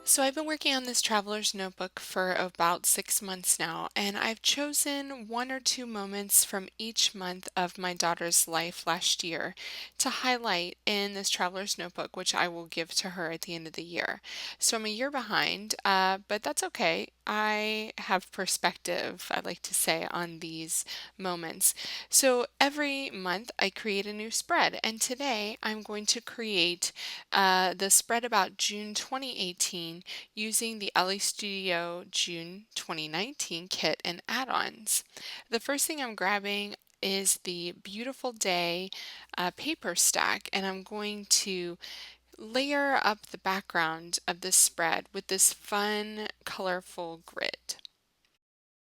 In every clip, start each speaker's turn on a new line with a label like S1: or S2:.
S1: So I've been working on this traveler's notebook for about 6 months now, and I've chosen one or two moments from each month of my daughter's life last year to highlight in this traveler's notebook, which I will give to her at the end of the year. So I'm a year behind, but that's okay. I have perspective, I like to say, on these moments. So every month I create a new spread, and today I'm going to create the spread about June 2018 using the Elle Studio June 2019 kit and add-ons. The first thing I'm grabbing is the Beautiful Day paper stack, and I'm going to layer up the background of this spread with this fun, colorful grid.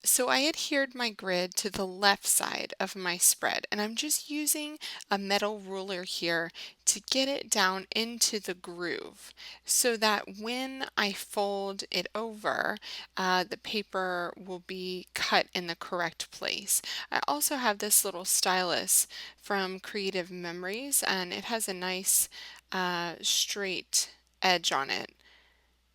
S1: So I adhered my grid to the left side of my spread, and I'm just using a metal ruler here to get it down into the groove so that when I fold it over, the paper will be cut in the correct place. I also have this little stylus from Creative Memories, and it has a nice straight edge on it.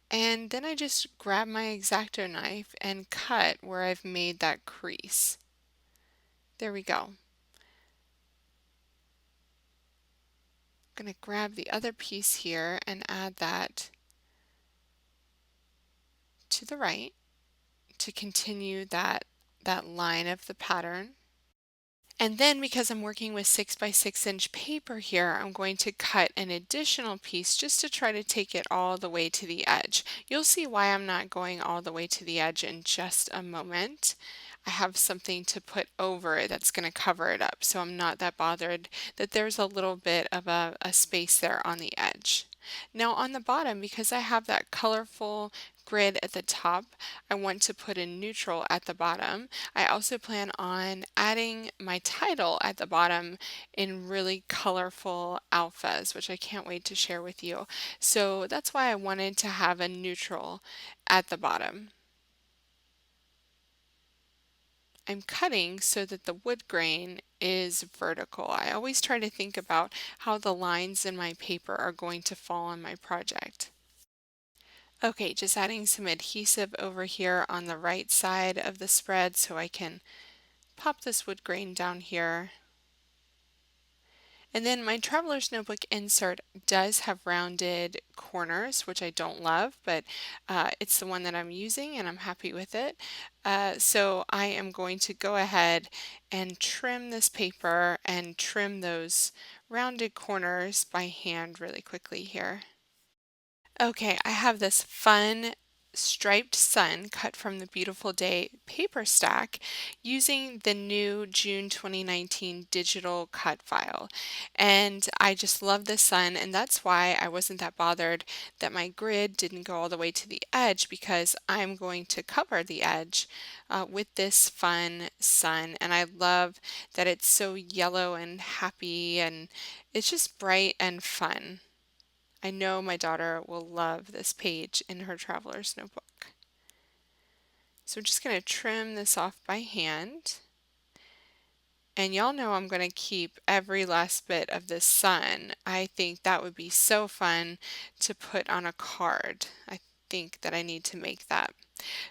S1: And then I just grab my X-Acto knife and cut where I've made that crease. There we go. I'm going to grab the other piece here and add that to the right to continue that line of the pattern. And then because I'm working with 6 by 6 inch paper here, I'm going to cut an additional piece just to try to take it all the way to the edge. You'll see why I'm not going all the way to the edge in just a moment. I have something to put over it that's going to cover it up, so I'm not that bothered that there's a little bit of a space there on the edge. Now on the bottom, because I have that colorful grid at the top, I want to put a neutral at the bottom. I also plan on adding my title at the bottom in really colorful alphas, which I can't wait to share with you. So that's why I wanted to have a neutral at the bottom. I'm cutting so that the wood grain is vertical. I always try to think about how the lines in my paper are going to fall on my project. Okay, just adding some adhesive over here on the right side of the spread so I can pop this wood grain down here. And then my traveler's notebook insert does have rounded corners, which I don't love, but it's the one that I'm using and I'm happy with it. So I am going to go ahead and trim this paper and trim those rounded corners by hand really quickly here. Okay, I have this fun striped sun cut from the Beautiful Day paper stack using the new June 2019 digital cut file. And I just love the sun, and that's why I wasn't that bothered that my grid didn't go all the way to the edge, because I'm going to cover the edge with this fun sun. And I love that it's so yellow and happy, and it's just bright and fun. I know my daughter will love this page in her traveler's notebook. So I'm just going to trim this off by hand. And y'all know I'm going to keep every last bit of this sun. I think that would be so fun to put on a card. I think that I need to make that.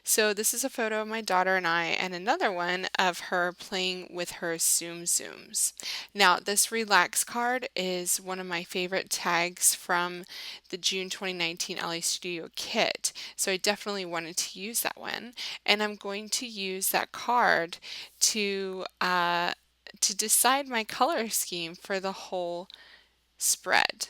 S1: So this is a photo of my daughter and I, and another one of her playing with her Zoom Zooms. Now this relax card is one of my favorite tags from the June 2019 LA Studio kit, so I definitely wanted to use that one, and I'm going to use that card to decide my color scheme for the whole spread.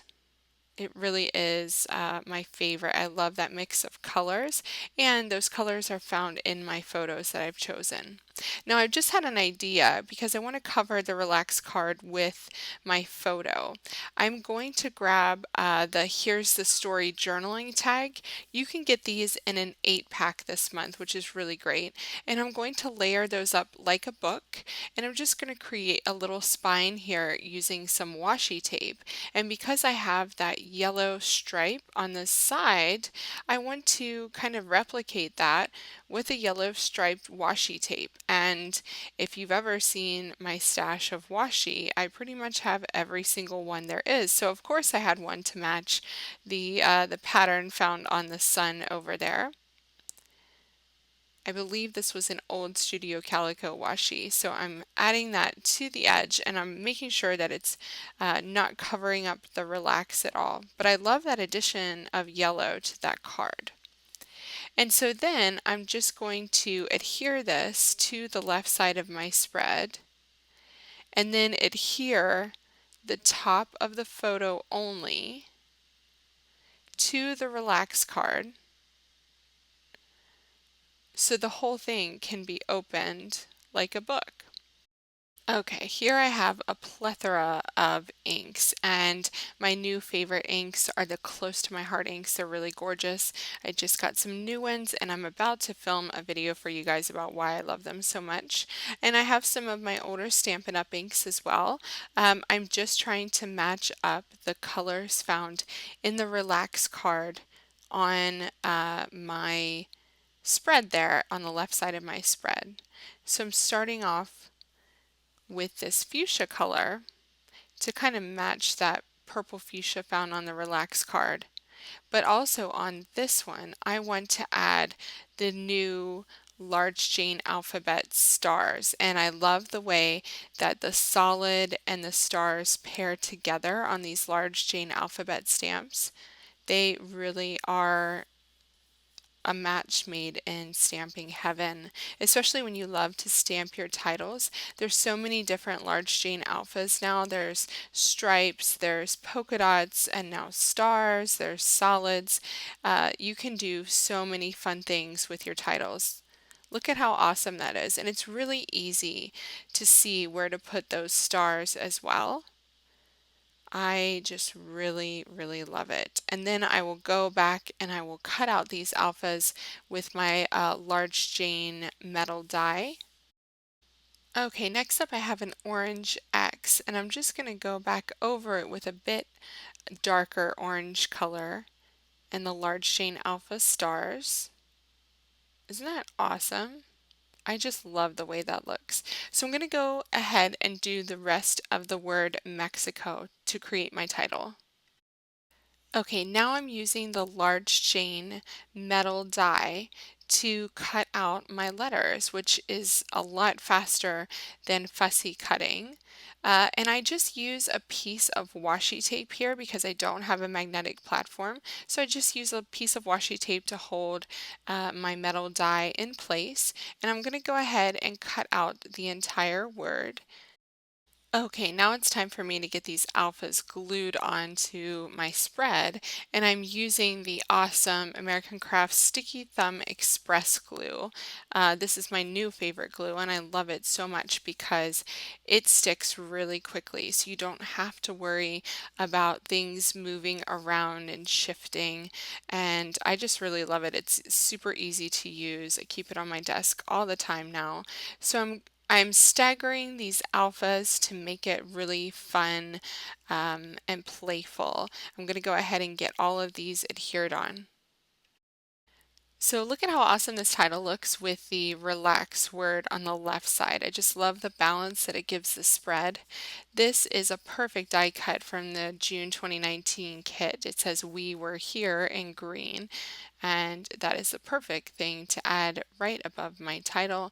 S1: It really is my favorite. I love that mix of colors, and those colors are found in my photos that I've chosen. Now I've just had an idea because I want to cover the relax card with my photo. I'm going to grab the Here's the Story journaling tag. You can get these in an 8-pack this month, which is really great. And I'm going to layer those up like a book, and I'm just going to create a little spine here using some washi tape. And because I have that yellow stripe on the side, I want to kind of replicate that with a yellow striped washi tape. And if you've ever seen my stash of washi, I pretty much have every single one there is. So of course I had one to match the pattern found on the sun over there. I believe this was an old Studio Calico washi, so I'm adding that to the edge and I'm making sure that it's not covering up the relax at all. But I love that addition of yellow to that card. And so then I'm just going to adhere this to the left side of my spread and then adhere the top of the photo only to the relax card so the whole thing can be opened like a book. Okay, here I have a plethora of inks, and my new favorite inks are the Close to My Heart inks. They're really gorgeous. I just got some new ones, and I'm about to film a video for you guys about why I love them so much. And I have some of my older Stampin' Up! Inks as well. I'm just trying to match up the colors found in the Relax card on my spread there on the left side of my spread. So I'm starting off with this fuchsia color to kind of match that purple fuchsia found on the Relax card. But also on this one, I want to add the new large Jane alphabet stars. And I love the way that the solid and the stars pair together on these large Jane alphabet stamps. They really are a match made in stamping heaven, especially when you love to stamp your titles. There's so many different large Jane alphas now. There's stripes, there's polka dots, and now stars, there's solids. You can do so many fun things with your titles. Look at how awesome that is. And it's really easy to see where to put those stars as well. I just really, really love it. And then I will go back and I will cut out these alphas with my large Jane metal die. Okay, next up I have an orange X, and I'm just going to go back over it with a bit darker orange color and the large Jane alpha stars. Isn't that awesome? I just love the way that looks. So I'm going to go ahead and do the rest of the word Mexico to create my title. Okay, now I'm using the large Jane metal die to cut out my letters, which is a lot faster than fussy cutting. And I just use a piece of washi tape here because I don't have a magnetic platform. So I just use a piece of washi tape to hold my metal die in place. And I'm going to go ahead and cut out the entire word. Okay, now it's time for me to get these alphas glued onto my spread, and I'm using the awesome American Crafts Sticky Thumb Express Glue. This is my new favorite glue, and I love it so much because it sticks really quickly, so you don't have to worry about things moving around and shifting, and I just really love it. It's super easy to use. I keep it on my desk all the time now. So I'm staggering these alphas to make it really fun and playful. I'm going to go ahead and get all of these adhered on. So look at how awesome this title looks with the relax word on the left side. I just love the balance that it gives the spread. This is a perfect die cut from the June 2019 kit. It says "We Were Here" in green, and that is the perfect thing to add right above my title.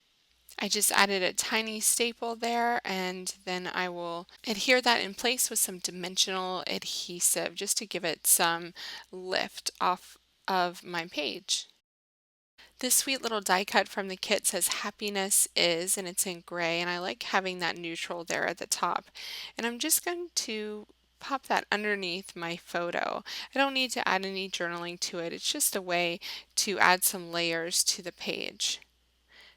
S1: I just added a tiny staple there, and then I will adhere that in place with some dimensional adhesive just to give it some lift off of my page. This sweet little die cut from the kit says "Happiness Is," and it's in gray, and I like having that neutral there at the top. And I'm just going to pop that underneath my photo. I don't need to add any journaling to it. It's just a way to add some layers to the page.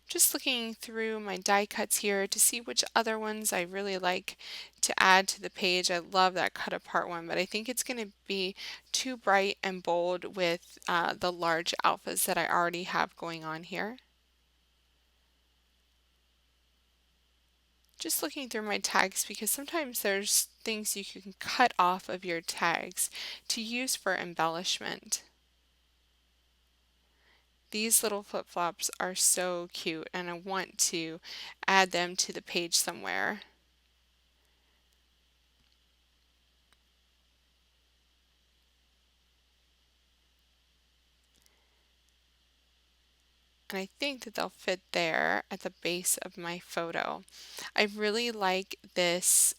S1: Just looking through my die cuts here to see which other ones I really like to add to the page. I love that cut apart one, but I think it's going to be too bright and bold with the large alphas that I already have going on here. Just looking through my tags because sometimes there's things you can cut off of your tags to use for embellishment. These little flip-flops are so cute and I want to add them to the page somewhere. And I think that they'll fit there at the base of my photo. I really like this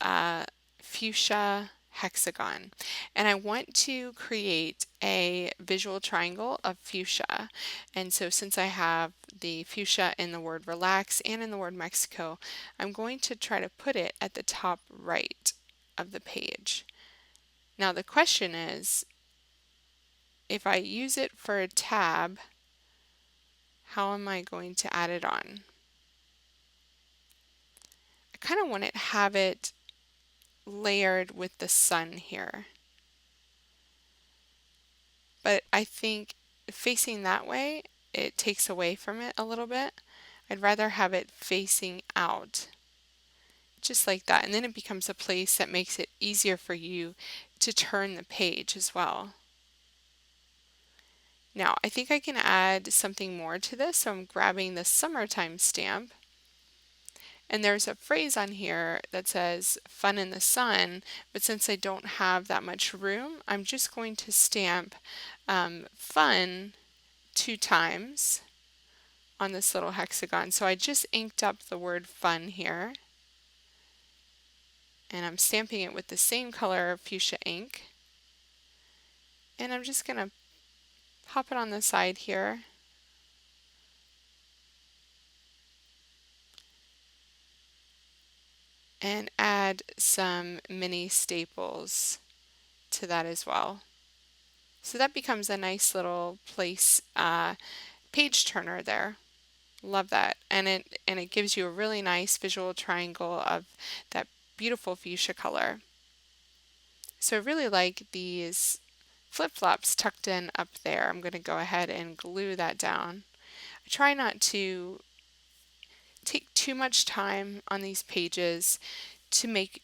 S1: fuchsia hexagon, and I want to create a visual triangle of fuchsia. And so since I have the fuchsia in the word relax and in the word Mexico, I'm going to try to put it at the top right of the page. Now the question is, if I use it for a tab, how am I going to add it on? I kind of want to have it layered with the sun here. But I think facing that way, it takes away from it a little bit. I'd rather have it facing out, just like that. And then it becomes a place that makes it easier for you to turn the page as well. Now, I think I can add something more to this, so I'm grabbing the summertime stamp. And there's a phrase on here that says fun in the sun, but since I don't have that much room, I'm just going to stamp fun 2 times on this little hexagon. So I just inked up the word fun here, and I'm stamping it with the same color of fuchsia ink. And I'm just going to pop it on the side here. And add some mini staples to that as well. So that becomes a nice little place page turner there. Love that. And it gives you a really nice visual triangle of that beautiful fuchsia color. So I really like these flip-flops tucked in up there. I'm going to go ahead and glue that down. I try not to take too much time on these pages to make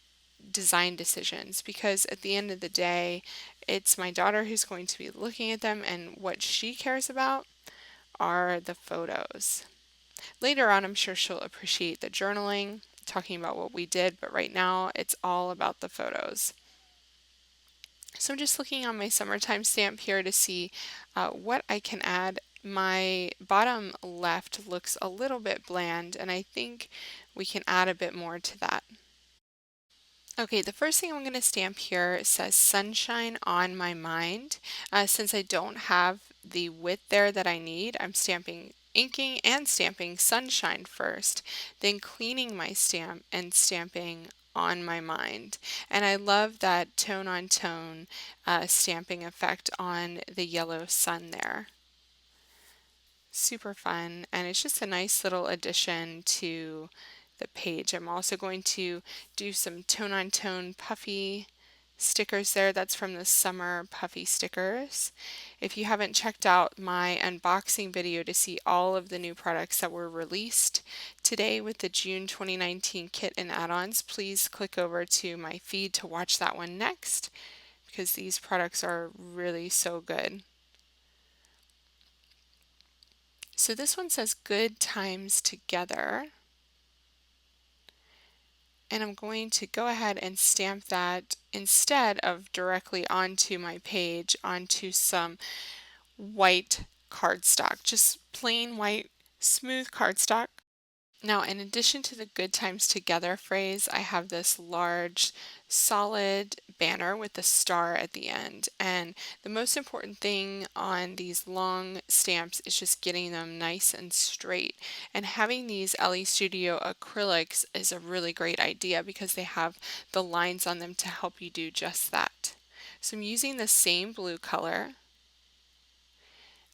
S1: design decisions, because at the end of the day, it's my daughter who's going to be looking at them, and what she cares about are the photos. Later on, I'm sure she'll appreciate the journaling, talking about what we did, but right now it's all about the photos. So I'm just looking on my summertime stamp here to see what I can add. My bottom left looks a little bit bland, and I think we can add a bit more to that. Okay, the first thing I'm going to stamp here says sunshine on my mind. Since I don't have the width there that I need, I'm inking and stamping sunshine first, then cleaning my stamp and stamping on my mind. And I love that tone on tone stamping effect on the yellow sun there. Super fun, and it's just a nice little addition to the page. I'm also going to do some tone on tone puffy stickers there. That's from the summer puffy stickers. If you haven't checked out my unboxing video to see all of the new products that were released today with the June 2019 kit and add-ons, please click over to my feed to watch that one next, because these products are really so good. So this one says good times together, and I'm going to go ahead and stamp that instead of directly onto my page onto some white cardstock, just plain white smooth cardstock. Now, in addition to the good times together phrase, I have this large solid banner with the star at the end. And the most important thing on these long stamps is just getting them nice and straight. And having these Elle Studio acrylics is a really great idea because they have the lines on them to help you do just that. So I'm using the same blue color.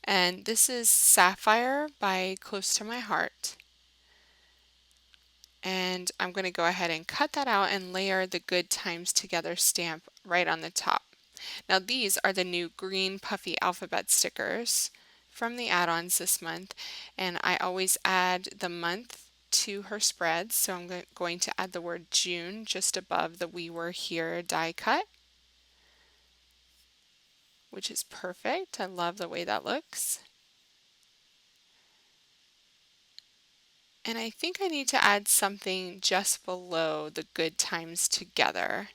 S1: And this is Sapphire by Close to My Heart. And I'm going to go ahead and cut that out and layer the good times together stamp right on the top. Now these are the new green puffy alphabet stickers from the add-ons this month, and I always add the month to her spreads, so I'm going to add the word June just above the We Were Here die cut, which is perfect. I love the way that looks. And I think I need to add something just below the good times together.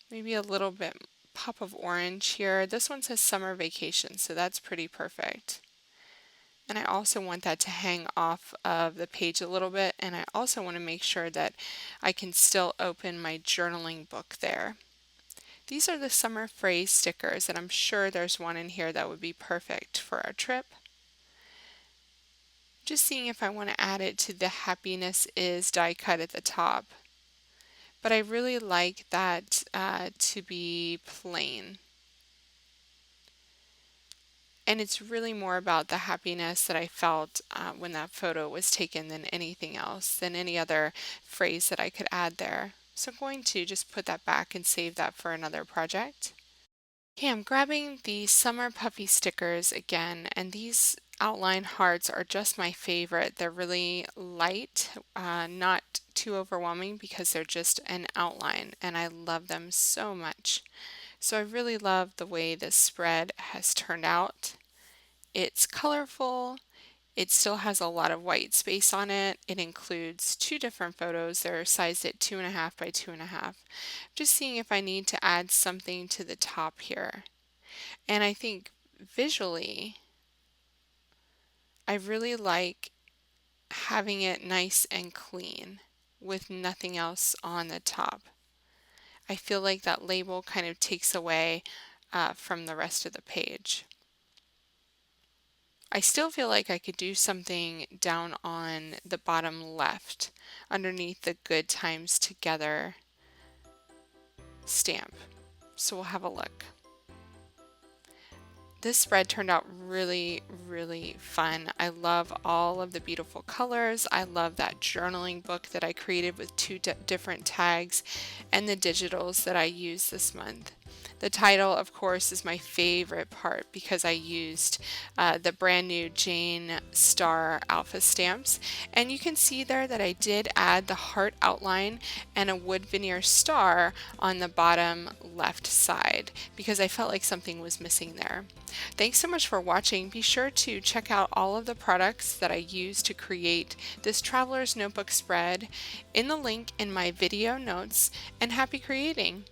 S1: Maybe a little bit pop of orange here. This one says summer vacation, so that's pretty perfect. And I also want that to hang off of the page a little bit, and I also want to make sure that I can still open my journaling book there. These are the summer phrase stickers, and I'm sure there's one in here that would be perfect for our trip. Just seeing if I want to add it to the happiness is die cut at the top. But I really like that to be plain. And it's really more about the happiness that I felt when that photo was taken than anything else, than any other phrase that I could add there. So I'm going to just put that back and save that for another project. Okay, I'm grabbing the summer puppy stickers again, and these outline hearts are just my favorite. They're really light, not too overwhelming because they're just an outline, and I love them so much. So I really love the way this spread has turned out. It's colorful. It still has a lot of white space on it. It includes two different photos. They're sized at 2.5 by 2.5. Just seeing if I need to add something to the top here. And I think visually, I really like having it nice and clean with nothing else on the top. I feel like that label kind of takes away from the rest of the page. I still feel like I could do something down on the bottom left underneath the Good Times Together stamp. So we'll have a look. This spread turned out really, really fun. I love all of the beautiful colors. I love that journaling book that I created with two different tags and the digitals that I used this month. The title, of course, is my favorite part because I used the brand new Jane Star Alpha stamps. And you can see there that I did add the heart outline and a wood veneer star on the bottom left side because I felt like something was missing there. Thanks so much for watching. Be sure to check out all of the products that I used to create this Traveler's Notebook spread in the link in my video notes, and happy creating!